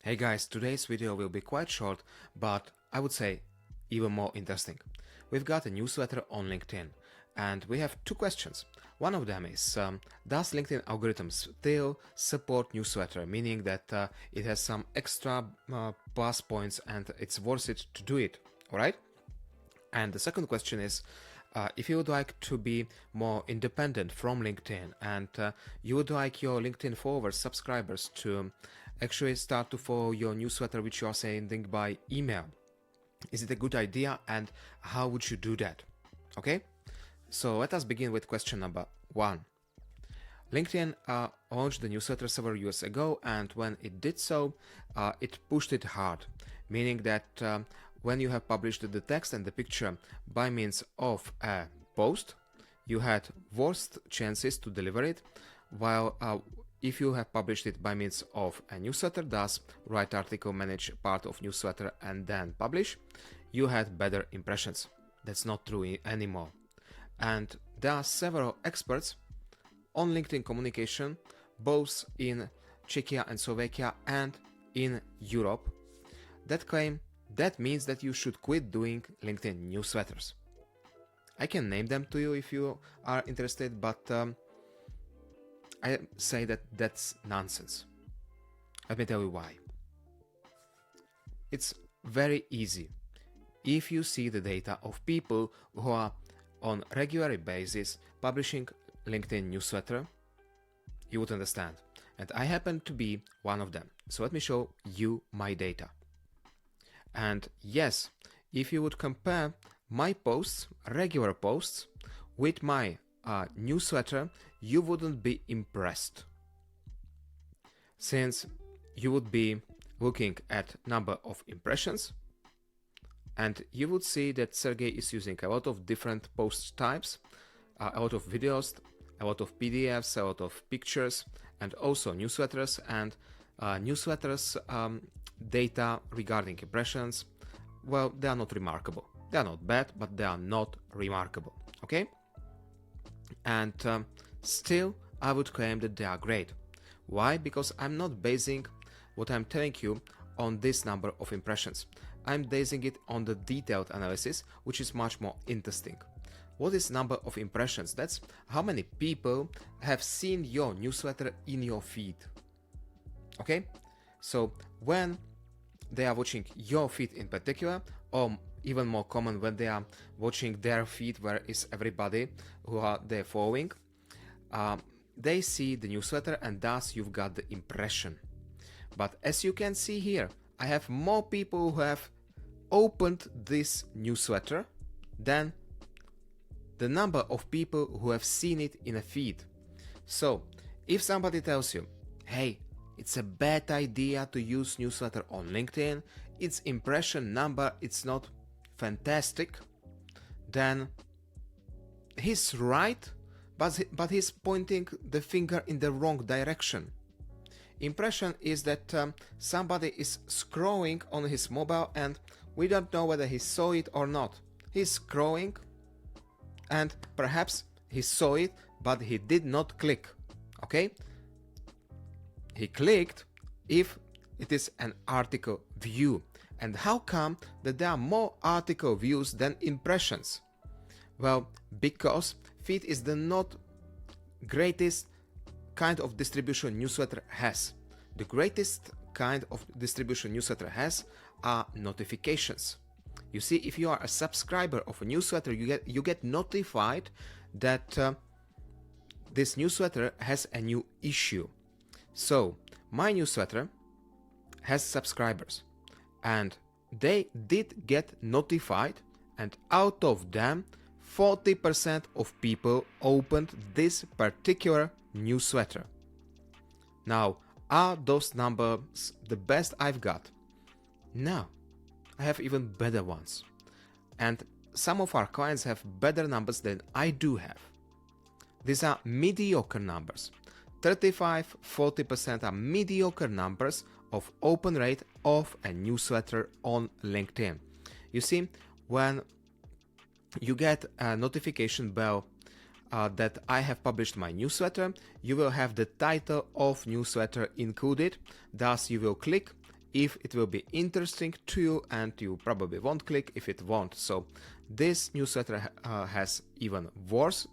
Hey guys, today's video will be quite short, but I would say even more interesting. We've got a newsletter on LinkedIn, and we have two questions. One of them is, does LinkedIn algorithms still support newsletter, meaning that it has some extra plus points and it's worth it to do it, alright? And the second question is, if you would like to be more independent from LinkedIn and you would like your LinkedIn followers, subscribers to actually start to follow your newsletter which you are sending by email, is it a good idea and how would you do that? Okay, so let us begin with question number 1. LinkedIn launched the newsletter several years ago, and when it did so, it pushed it hard, meaning that when you have published the text and the picture by means of a post, you had worst chances to deliver it, while if you have published it by means of a newsletter, thus write article, manage part of newsletter and then publish, you had better impressions. That's not true anymore. And there are several experts on LinkedIn communication, both in Czechia and Slovakia and in Europe, that claim that means that you should quit doing LinkedIn newsletters. I can name them to you if you are interested, but I say that that's nonsense. Let me tell you why. It's very easy. If you see the data of people who are on regular basis publishing LinkedIn newsletter, you would understand. And I happen to be one of them. So let me show you my data. And yes, if you would compare my posts, regular posts, with my newsletter, you wouldn't be impressed. Since you would be looking at number of impressions, and you would see that Sergey is using a lot of different post types, a lot of videos, a lot of PDFs, a lot of pictures, and also newsletters, and newsletters data regarding impressions, well, they are not remarkable. They are not bad, but they are not remarkable, okay? And still, I would claim that they are great. Why? Because I'm not basing what I'm telling you on this number of impressions. I'm basing it on the detailed analysis, which is much more interesting. What is number of impressions? That's how many people have seen your newsletter in your feed. Okay? So when they are watching your feed in particular, or even more common when they are watching their feed where is everybody who are they following, they see the newsletter and thus you've got the impression. But as you can see here, I have more people who have opened this newsletter than the number of people who have seen it in a feed. So if somebody tells you, hey, it's a bad idea to use newsletter on LinkedIn, its impression number it's not fantastic, then he's right, but he's pointing the finger in the wrong direction. Impression is that somebody is scrolling on his mobile and we don't know whether he saw it or not. He's scrolling and perhaps he saw it, but he did not click, okay? He clicked if it is an article view. And how come that there are more article views than impressions? Well, because feed is the not greatest kind of distribution newsletter has. The greatest kind of distribution newsletter has are notifications. You see, if you are a subscriber of a newsletter, you get notified that this newsletter has a new issue. So my newsletter has subscribers and they did get notified, and out of them 40% of people opened this particular newsletter. Now, are those numbers the best I've got? No, I have even better ones. And some of our clients have better numbers than I do have. These are mediocre numbers. 35-40% are mediocre numbers of open rate of a newsletter on LinkedIn. You see, when you get a notification bell that I have published my newsletter, you will have the title of newsletter included, thus you will click if it will be interesting to you, and you probably won't click if it won't. So this newsletter has even worse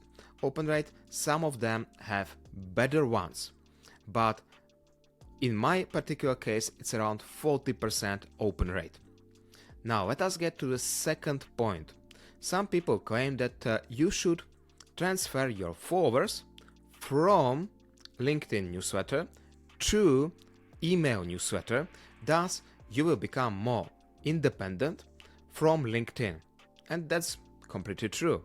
open rate. Some of them have better ones, but in my particular case, it's around 40% open rate. Now let us get to the second point. Some people claim that you should transfer your followers from LinkedIn newsletter to email newsletter. Thus, you will become more independent from LinkedIn. And that's completely true.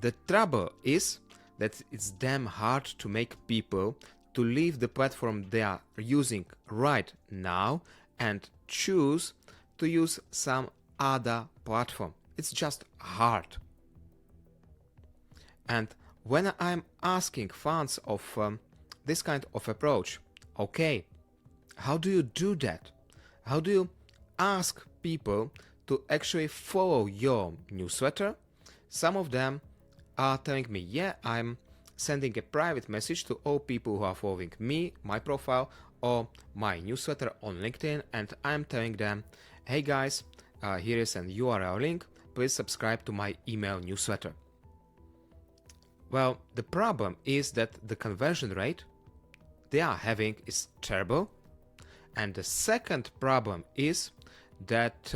The trouble is that it's damn hard to make people to leave the platform they are using right now and choose to use some other platform. It's just hard. And when I'm asking fans of this kind of approach, okay, how do you do that? How do you ask people to actually follow your newsletter? Some of them are telling me, yeah, I'm sending a private message to all people who are following me, my profile, or my newsletter on LinkedIn, and I'm telling them, hey guys, here is an URL link, please subscribe to my email newsletter. Well, the problem is that the conversion rate they are having is terrible, and the second problem is that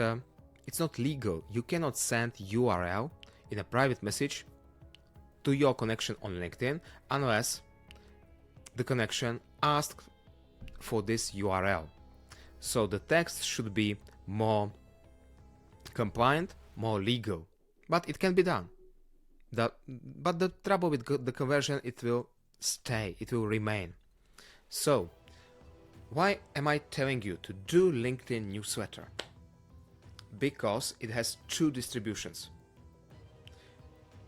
it's not legal. You cannot send URL in a private message to your connection on LinkedIn unless the connection asked for this URL. So the text should be more compliant, more legal, but it can be done. But the trouble with the conversion, it will stay, it will remain. So why am I telling you to do LinkedIn newsletter? Because it has two distributions.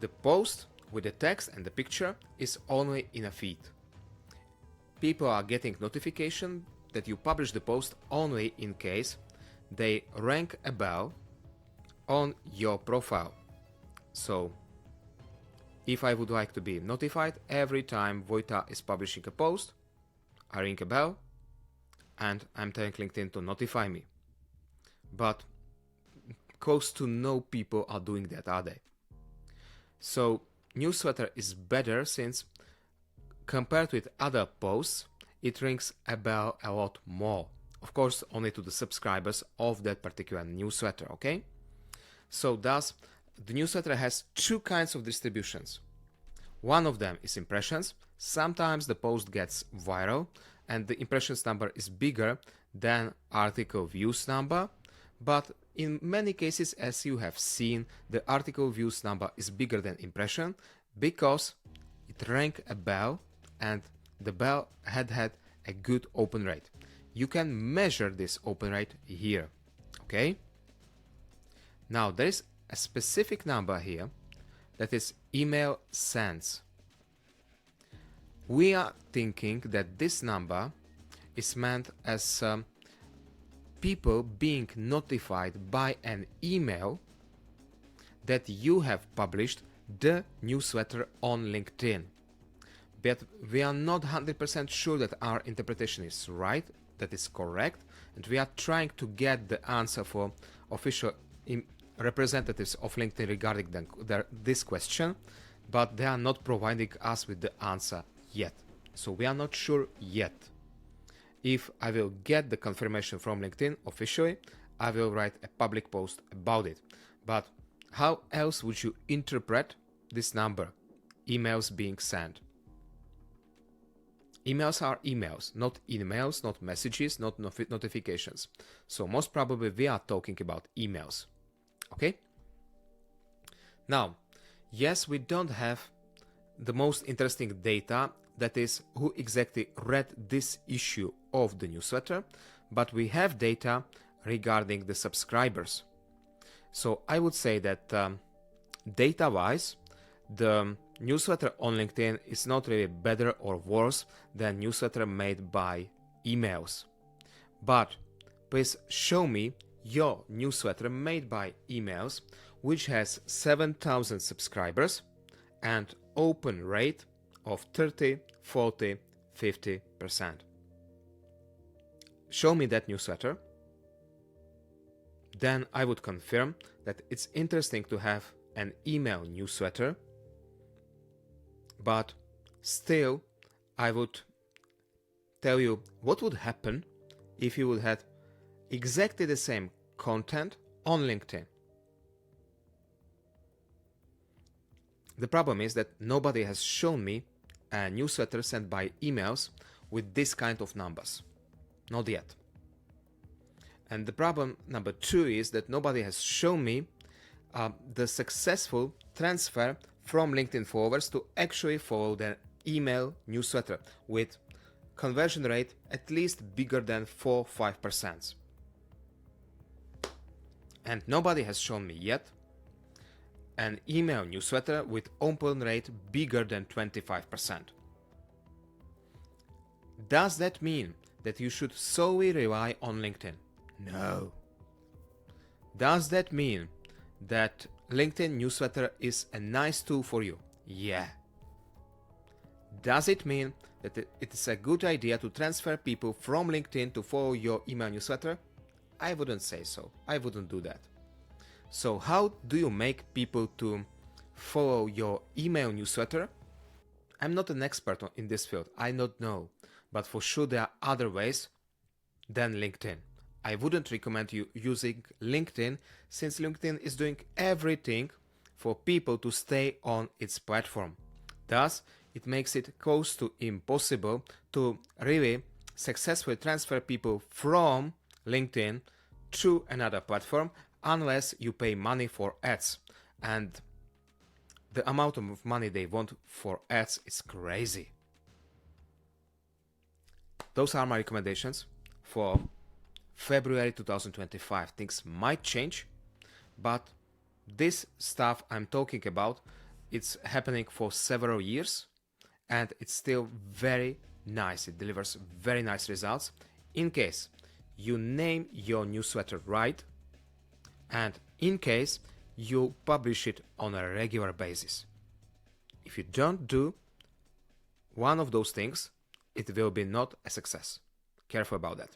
The post with the text and the picture is only in a feed. People are getting notification that you publish the post only in case they rank a bell on your profile. So if I would like to be notified every time Vojta is publishing a post, I ring a bell and I'm telling LinkedIn to notify me. But close to no people are doing that, are they? So newsletter is better since compared with other posts, it rings a bell a lot more. Of course, only to the subscribers of that particular newsletter, okay? So thus, the newsletter has two kinds of distributions. One of them is impressions. Sometimes the post gets viral and the impressions number is bigger than article views number, but in many cases, as you have seen, the article views number is bigger than impression because it rang a bell and the bell had a good open rate. You can measure this open rate here, okay? Now there is a specific number here that is email sends. We are thinking that this number is meant as people being notified by an email that you have published the newsletter on LinkedIn. But we are not 100% sure that our interpretation is right, that is correct, and we are trying to get the answer for official representatives of LinkedIn regarding this question, but they are not providing us with the answer yet. So we are not sure yet. If I will get the confirmation from LinkedIn officially, I will write a public post about it. But how else would you interpret this number? Emails being sent. Emails are emails, not emails, not messages, not notifications. So most probably we are talking about emails. Okay? Now, yes, we don't have the most interesting data, that is, who exactly read this issue of the newsletter, but we have data regarding the subscribers. So I would say that data-wise, the newsletter on LinkedIn is not really better or worse than newsletter made by emails. But please show me your newsletter made by emails which has 7,000 subscribers and open rate of 30, 40, 50%. show me that newsletter, then I would confirm that it's interesting to have an email newsletter, but still I would tell you what would happen if you would have exactly the same content on LinkedIn. The problem is that nobody has shown me a newsletter sent by emails with this kind of numbers. Not yet. And the problem number 2 is that nobody has shown me the successful transfer from LinkedIn followers to actually follow the email newsletter with conversion rate at least bigger than 4-5%. And nobody has shown me yet an email newsletter with open rate bigger than 25%. Does that mean that you should solely rely on LinkedIn? No. Does that mean that LinkedIn newsletter is a nice tool for you? Yeah. Does it mean that it is a good idea to transfer people from LinkedIn to follow your email newsletter? I wouldn't say so. I wouldn't do that. So how do you make people to follow your email newsletter? I'm not an expert in this field. I don't know. But for sure there are other ways than LinkedIn. I wouldn't recommend you using LinkedIn, since LinkedIn is doing everything for people to stay on its platform. Thus, it makes it close to impossible to really successfully transfer people from LinkedIn to another platform unless you pay money for ads. And the amount of money they want for ads is crazy. Those are my recommendations for February 2025. Things might change, but this stuff I'm talking about, it's happening for several years and it's still very nice. It delivers very nice results in case you name your newsletter right and in case you publish it on a regular basis. If you don't do one of those things, it will be not a success. Careful about that.